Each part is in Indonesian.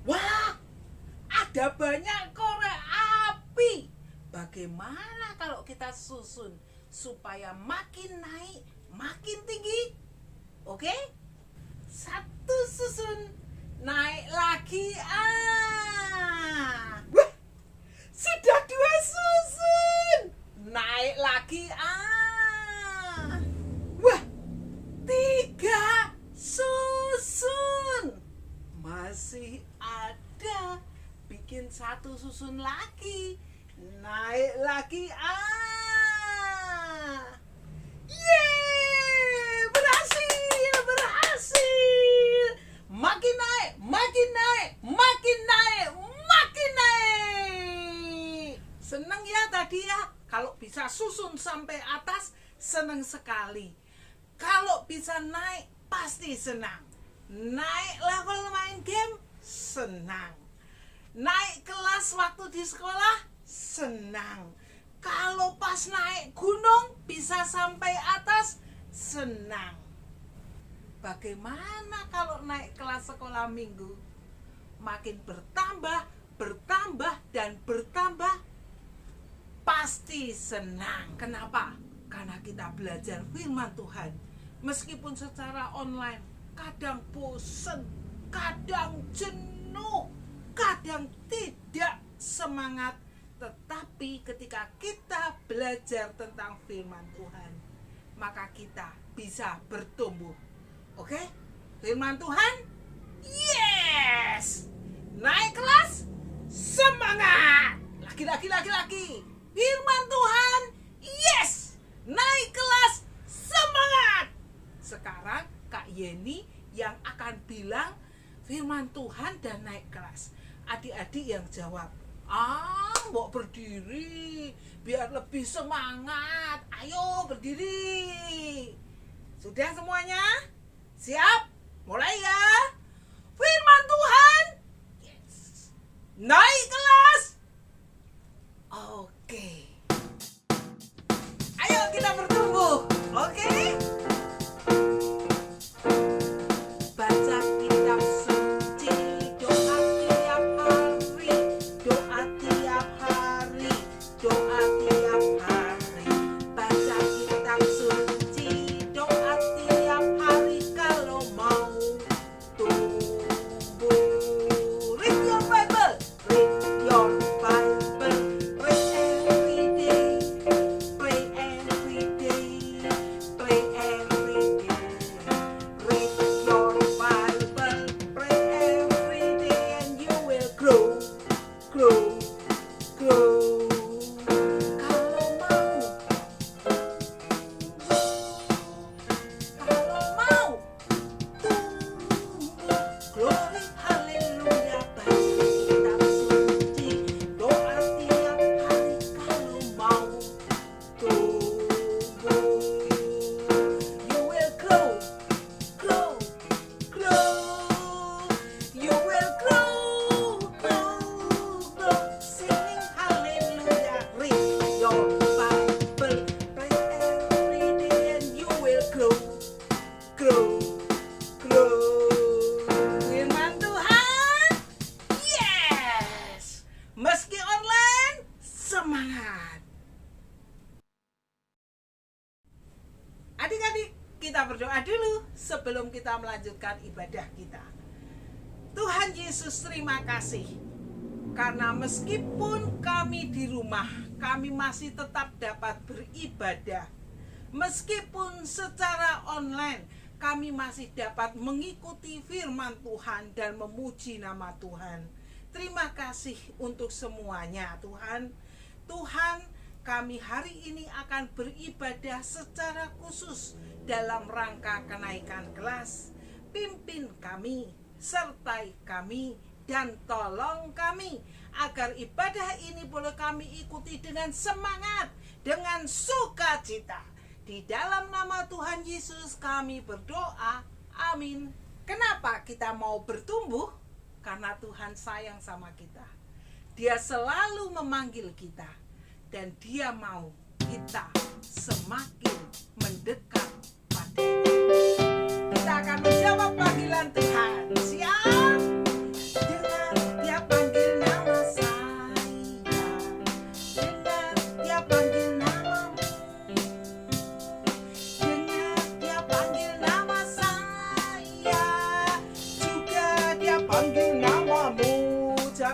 Wah, ada banyak korek api. Bagaimana kalau kita susun supaya makin naik, makin tinggi? Oke? Satu susun, naik lagi. Wah, sudah dua susun, naik lagi. Wah, tiga susun, masih ada. Bikin satu susun lagi, naik lagi. Yeay, berhasil. Makin naik, makin naik, makin naik, makin naik. Seneng ya tadi ya, kalau bisa susun sampai atas, seneng sekali. Kalau bisa naik, pasti senang. Naik level main game, senang. Naik kelas waktu di sekolah, senang. Kalau pas naik gunung bisa sampai atas, senang. Bagaimana kalau naik kelas sekolah minggu? Makin bertambah, bertambah, dan bertambah, pasti senang. Kenapa? Karena kita belajar firman Tuhan. Meskipun secara online, kadang bosan, kadang jenuh, kadang tidak semangat. Tetapi ketika kita belajar tentang firman Tuhan, maka kita bisa bertumbuh. Oke? Firman Tuhan, yes! Naik kelas, semangat! Lagi. Firman Tuhan, yes! Naik kelas, semangat! Sekarang Kak Yeni yang akan bilang firman Tuhan dan naik kelas. Adik-adik yang jawab, mau berdiri biar lebih semangat. Ayo berdiri. Sudah semuanya? Siap? Mulai ya. Firman Tuhan, yes. Naik kelas. Oke. Ayo kita bertumbuh. Oke? Baca kitab suci, doa tiap hari, doa tiap hari, doa tiap hari. Baca kitab suci, doa tiap hari kalau mau tumbuh. Read your Bible, read your Bible, read every day, pray every day, pray every day. Read your Bible, pray every day, and you will grow. Kalau mau tumbuh, glory haleluya. Baca kitab suci, doa tiap hari kalau mau tumbuh. You will grow. You will grow. Singing hallelujah. Read your Bible, pray every day, and you will grow. Firman Tuhan, yes. Meski online, semangat. Adik-adik, kita berdoa dulu sebelum kita melanjutkan ibadah kita. Tuhan Yesus, terima kasih. Karena meskipun kami di rumah, kami masih tetap dapat beribadah. Meskipun secara online, kami masih dapat mengikuti firman Tuhan dan memuji nama Tuhan. Terima kasih untuk semuanya, Tuhan. Tuhan, kami hari ini akan beribadah secara khusus dalam rangka kenaikan kelas. Pimpin kami, sertai kami, dan tolong kami agar ibadah ini boleh kami ikuti dengan semangat, dengan sukacita. Di dalam nama Tuhan Yesus kami berdoa, amin. Kenapa kita mau bertumbuh? Karena Tuhan sayang sama kita. Dia selalu memanggil kita, dan Dia mau kita semakin mendekat padanya. Kita akan menjawab panggilan Tuhan. Siap? Dengan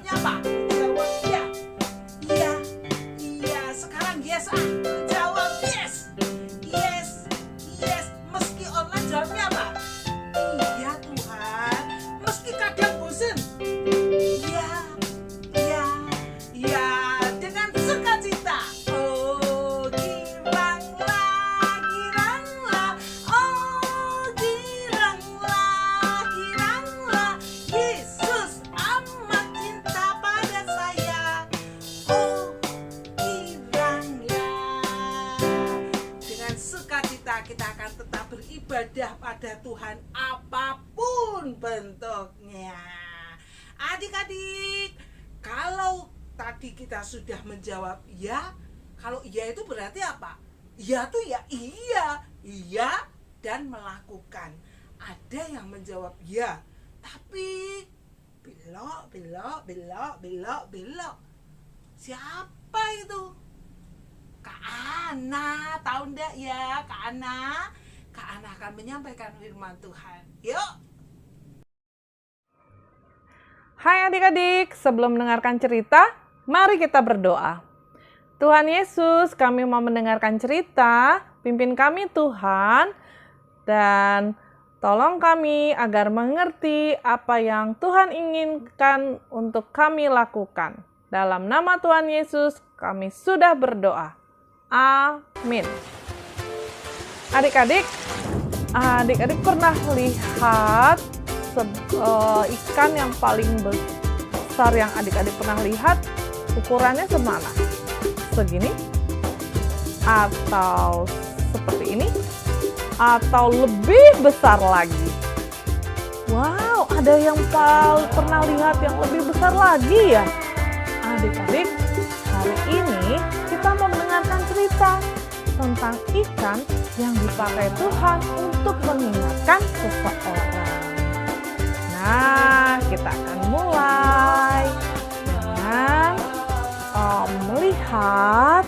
jawabnya apa? Jawab iya. Iya. Iya. Sekarang yes jawab yes. Yes. Yes. Meski online jawabnya apa? Iya Tuhan. Meski kadang bosan. Iya. Iya. Iya. Dengan sukacita. Oh giranglah, giranglah. Oh giranglah, giranglah. Yesus amat cinta pada saya. Oh giranglah. Dengan sukacita kita akan tetap beribadah pada Tuhan apapun bentuknya. Adik-adik, kalau tadi kita sudah menjawab iya, kalau iya itu berarti apa? Iya tuh ya iya, iya dan melakukan. Ada yang menjawab iya, tapi belok. Siapa itu? Kak Ana, tahu ndak ya Kak Ana? Kak Ana akan menyampaikan firman Tuhan. Yuk. Hai adik-adik, sebelum mendengarkan cerita, mari kita berdoa. Tuhan Yesus, kami mau mendengarkan cerita, pimpin kami Tuhan, dan tolong kami agar mengerti apa yang Tuhan inginkan untuk kami lakukan. Dalam nama Tuhan Yesus, kami sudah berdoa. Amin. Adik-adik pernah lihat ikan yang paling besar yang adik-adik pernah lihat? Ukurannya semana? Segini? Atau seperti ini? Atau lebih besar lagi? Wow, ada yang pernah lihat yang lebih besar lagi ya? Adik-adik, hari ini kita mau mendengarkan cerita tentang ikan yang dipakai Tuhan untuk mengingatkan seseorang. Nah, kita akan mulai dengan melihat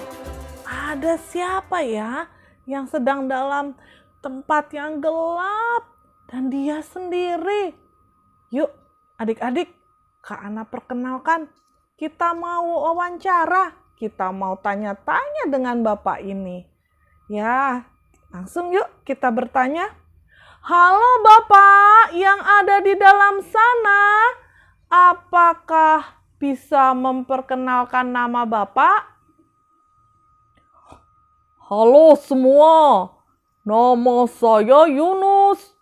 ada siapa ya yang sedang dalam tempat yang gelap dan dia sendiri. Yuk, adik-adik, Kak Ana perkenalkan. Kita mau wawancara, kita mau tanya-tanya dengan Bapak ini. Ya, langsung yuk kita bertanya. Halo Bapak yang ada di dalam sana, apakah bisa memperkenalkan nama Bapak? Halo semua, nama saya Yunus.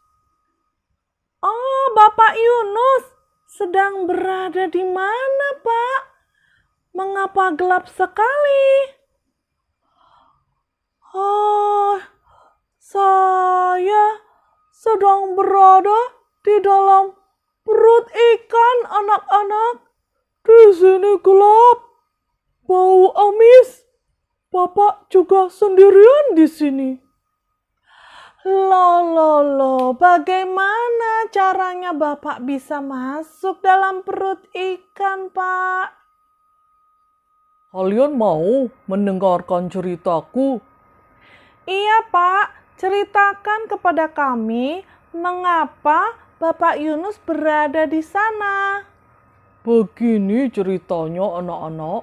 Oh, Bapak Yunus, sedang berada di mana Pak? Mengapa gelap sekali? Oh, saya sedang berada di dalam perut ikan anak-anak. Di sini gelap, bau amis. Bapak juga sendirian di sini. Loh, bagaimana caranya Bapak bisa masuk dalam perut ikan, Pak? Kalian mau mendengarkan ceritaku? Iya, Pak. Ceritakan kepada kami mengapa Bapak Yunus berada di sana. Begini ceritanya anak-anak.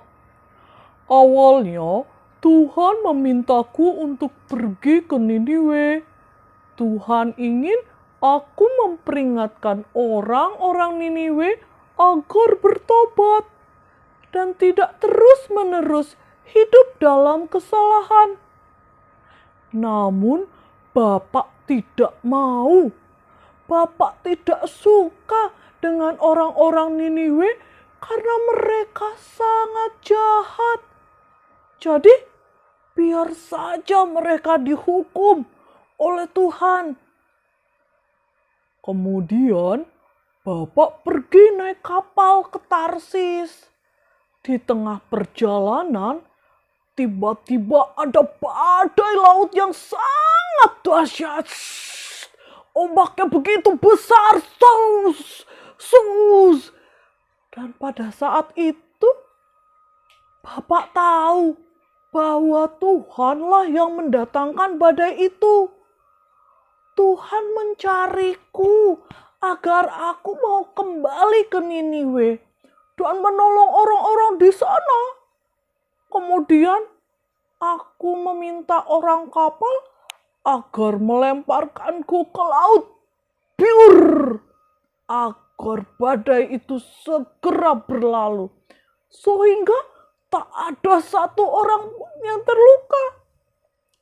Awalnya Tuhan memintaku untuk pergi ke Niniwe. Tuhan ingin aku memperingatkan orang-orang Niniwe agar bertobat dan tidak terus-menerus hidup dalam kesalahan. Namun Bapak tidak mau. Bapak tidak suka dengan orang-orang Niniwe karena mereka sangat jahat. Jadi, biar saja mereka dihukum oleh Tuhan. Kemudian, Bapak pergi naik kapal ke Tarsis. Di tengah perjalanan, tiba-tiba ada badai laut yang sangat dahsyat. Ombaknya begitu besar, dan pada saat itu, Bapak tahu bahwa Tuhanlah yang mendatangkan badai itu. Tuhan mencariku agar aku mau kembali ke Niniwe. dan menolong orang-orang di sana. Kemudian aku meminta orang kapal agar melemparkanku ke laut biur, agar badai itu segera berlalu, sehingga tak ada satu orang pun yang terluka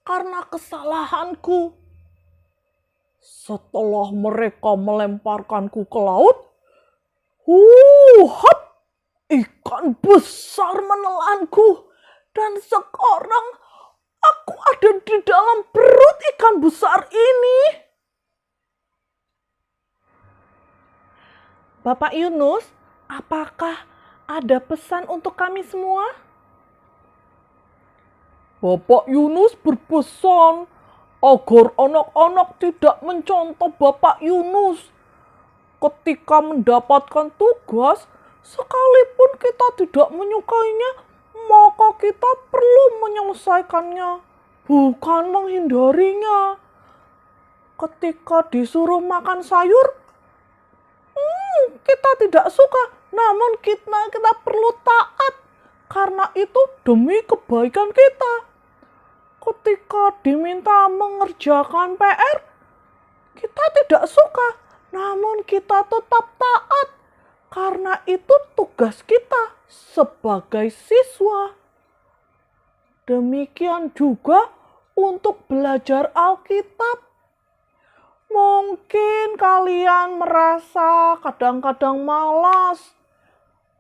karena kesalahanku. Setelah mereka melemparkanku ke laut, hap, ikan besar menelanku, dan sekarang aku ada di dalam perut ikan besar ini. Bapak Yunus, apakah ada pesan untuk kami semua? Bapak Yunus berpesan agar anak-anak tidak mencontoh Bapak Yunus. Ketika mendapatkan tugas, sekalipun kita tidak menyukainya, maka kita perlu menyelesaikannya, bukan menghindarinya. Ketika disuruh makan sayur, kita tidak suka, namun kita perlu taat, karena itu demi kebaikan kita. Ketika diminta mengerjakan PR, kita tidak suka, namun kita tetap taat, karena itu tugas kita sebagai siswa. Demikian juga untuk belajar Alkitab. Mungkin kalian merasa kadang-kadang malas,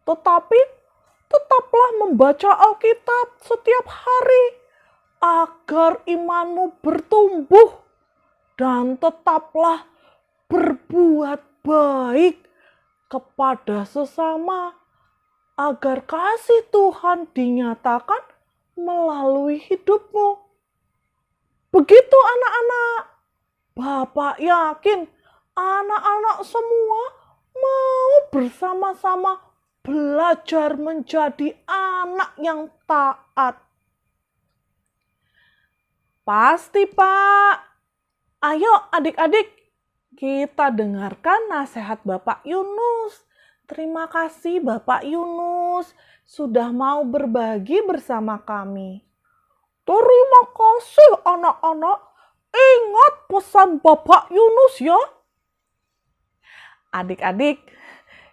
tetapi tetaplah membaca Alkitab setiap hari agar imanmu bertumbuh, dan tetaplah berbuat baik kepada sesama agar kasih Tuhan dinyatakan melalui hidupmu. Begitu anak-anak. Bapak yakin anak-anak semua mau bersama-sama belajar menjadi anak yang taat. Pasti, Pak. Ayo adik-adik, kita dengarkan nasihat Bapak Yunus. Terima kasih Bapak Yunus sudah mau berbagi bersama kami. Terima kasih anak-anak. Ingat pesan Bapak Yunus ya. Adik-adik,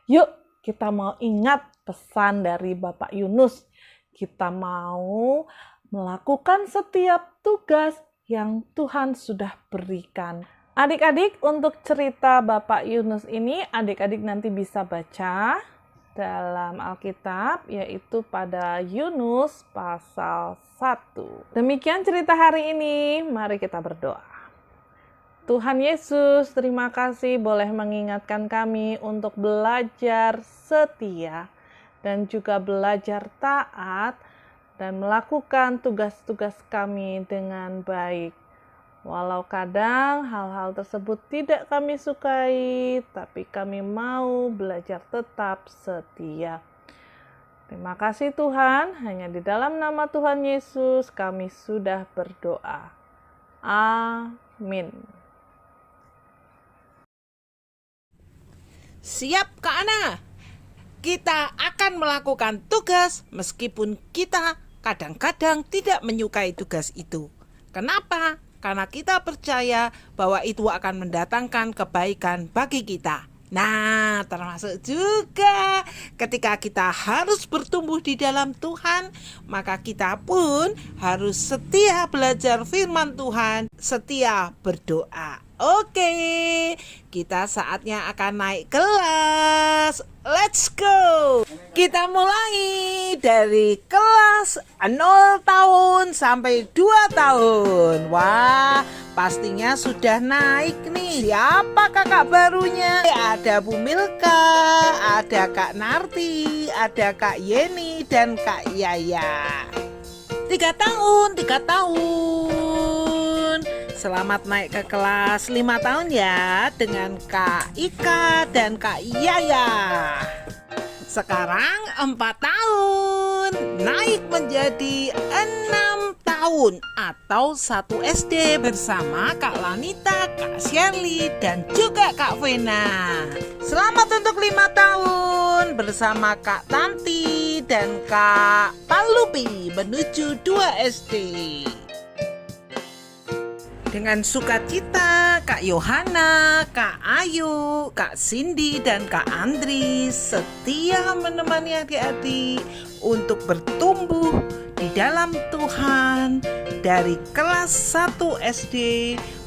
yuk kita mau ingat pesan dari Bapak Yunus. Kita mau melakukan setiap tugas yang Tuhan sudah berikan. Adik-adik, untuk cerita Bapak Yunus ini, adik-adik nanti bisa baca dalam Alkitab, yaitu pada Yunus pasal 1. Demikian cerita hari ini, mari kita berdoa. Tuhan Yesus, terima kasih boleh mengingatkan kami untuk belajar setia dan juga belajar taat dan melakukan tugas-tugas kami dengan baik. Walau kadang hal-hal tersebut tidak kami sukai, tapi kami mau belajar tetap setia. Terima kasih Tuhan, hanya di dalam nama Tuhan Yesus kami sudah berdoa. Amin. Siap Kak Ana? Kita akan melakukan tugas meskipun kita kadang-kadang tidak menyukai tugas itu. Kenapa? Karena kita percaya bahwa itu akan mendatangkan kebaikan bagi kita. Nah, termasuk juga ketika kita harus bertumbuh di dalam Tuhan, maka kita pun harus setia belajar firman Tuhan, setia berdoa. Oke, kita saatnya akan naik kelas. Let's go. Kita mulai dari kelas 0 tahun sampai 2 tahun. Wah, pastinya sudah naik nih. Siapa kakak barunya? Ada Bu Milka, ada Kak Narti, ada Kak Yeni, dan Kak Yaya. 3 tahun. Selamat naik ke kelas 5 tahun ya, dengan Kak Ika dan Kak Yaya. Sekarang 4 tahun, naik menjadi 6 tahun. tahun atau 1 SD bersama Kak Lanita, Kak Shirley, dan juga Kak Vena. Selamat untuk 5 tahun bersama Kak Tanti dan Kak Palupi menuju 2 SD. Dengan sukacita, Kak Yohana, Kak Ayu, Kak Cindy, dan Kak Andri setia menemani adik-adik untuk bertumbuh di dalam Tuhan dari kelas 1 SD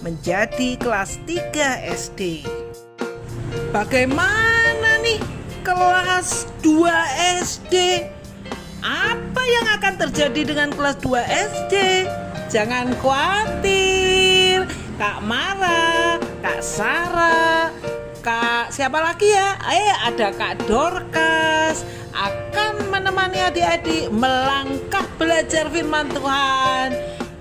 menjadi kelas 3 SD. Bagaimana nih kelas 2 SD? Apa yang akan terjadi dengan kelas 2 SD? Jangan khawatir, Kak Mara, Kak Sarah, Kak siapa lagi ya? Ada Kak Dorcas akan menemani adik-adik melangkah belajar firman Tuhan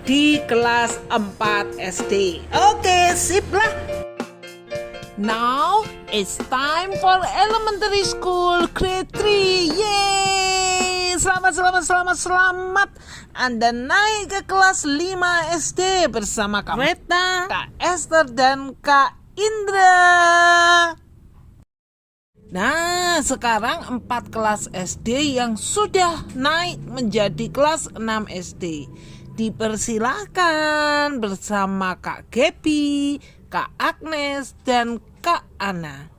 di kelas 4 SD. Oke, sip lah. Now it's time for elementary school grade 3. Yeay! Selamat. Anda naik ke kelas 5 SD bersama Kak Meta, Kak Esther, dan Kak Indra. Nah, sekarang 4 kelas SD yang sudah naik menjadi kelas 6 SD. Dipersilakan bersama Kak Gepi, Kak Agnes, dan Kak Ana.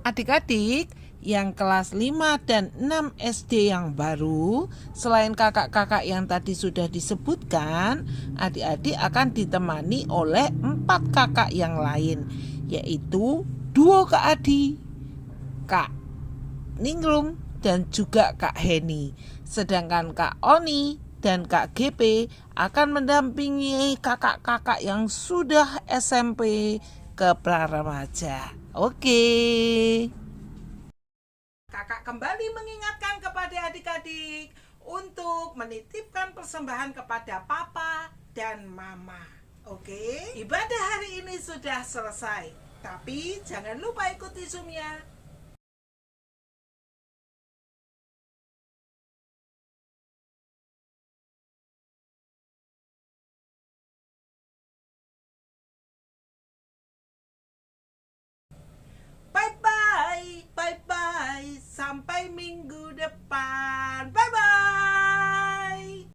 Adik-adik yang kelas 5 dan 6 SD yang baru, selain kakak-kakak yang tadi sudah disebutkan, adik-adik akan ditemani oleh 4 kakak yang lain, yaitu duo Kak Adi, Kak Ningrum, dan juga Kak Heni. Sedangkan Kak Oni dan Kak GP akan mendampingi kakak-kakak yang sudah SMP ke pra-remaja. Oke. Kakak kembali mengingatkan kepada adik-adik untuk menitipkan persembahan kepada papa dan mama. Oke? Ibadah hari ini sudah selesai, tapi jangan lupa ikuti Zoom-nya. Bye-bye. Sampai minggu depan. Bye-bye.